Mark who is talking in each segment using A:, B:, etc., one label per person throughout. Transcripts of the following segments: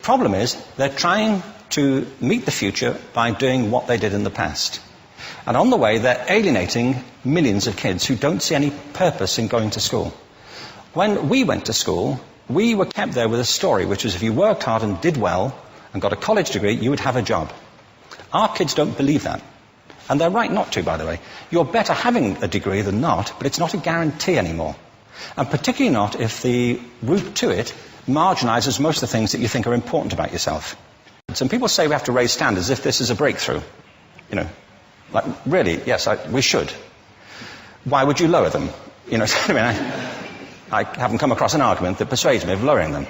A: Problem is, they're trying to meet the future by doing what they did in the past. And on the way, they're alienating millions of kids who don't see any purpose in going to school. When we went to school, we were kept there with a story, which was if you worked hard and did well and got a college degree, you would have a job. Our kids don't believe that. And they're right not to, by the way. You're better having a degree than not, but it's not a guarantee anymore. And particularly not if the route to it marginalizes most of the things that you think are important about yourself. Some people say we have to raise standards as if this is a breakthrough. You know, like, really, yes, we should. Why would you lower them? You know, I haven't come across an argument that persuades me of lowering them.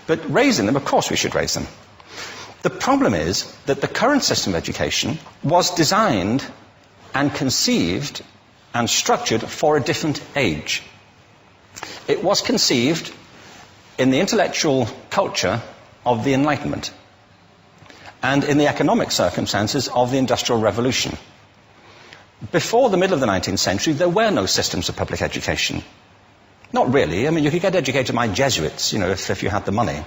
A: But raising them, of course we should raise them. The problem is that the current system of education was designed and conceived and structured for a different age. It was conceived in the intellectual culture of the Enlightenment and in the economic circumstances of the Industrial Revolution. Before the middle of the 19th century, there were no systems of public education. Not really. I mean, you could get educated by Jesuits, you know, if you had the money.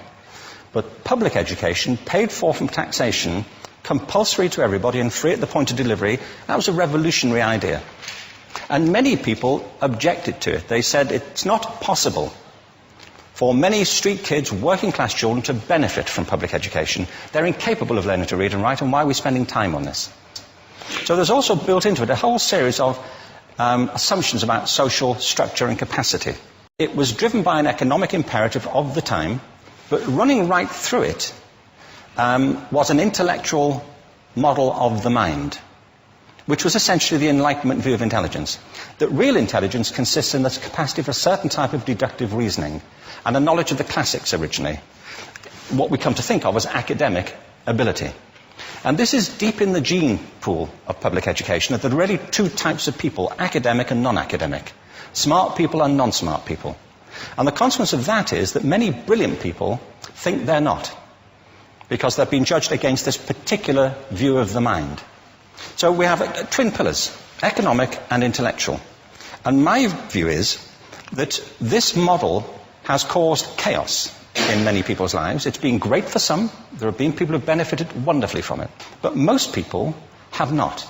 A: But public education, paid for from taxation, compulsory to everybody and free at the point of delivery, that was a revolutionary idea. And many people objected to it. They said it's not possible for many street kids, working class children, to benefit from public education. They're incapable of learning to read and write, and why are we spending time on this? So there's also built into it a whole series of assumptions about social structure and capacity. It was driven by an economic imperative of the time, but running right through it was an intellectual model of the mind, which was essentially the Enlightenment view of intelligence. That real intelligence consists in the capacity for a certain type of deductive reasoning and a knowledge of the classics originally, what we come to think of as academic ability. And this is deep in the gene pool of public education, that there are really two types of people, academic and non-academic, smart people and non-smart people. And the consequence of that is that many brilliant people think they're not, because they've been judged against this particular view of the mind. So we have twin pillars, economic and intellectual. And my view is that this model has caused chaos in many people's lives. It's been great for some. There have been people who have benefited wonderfully from it. But most people have not.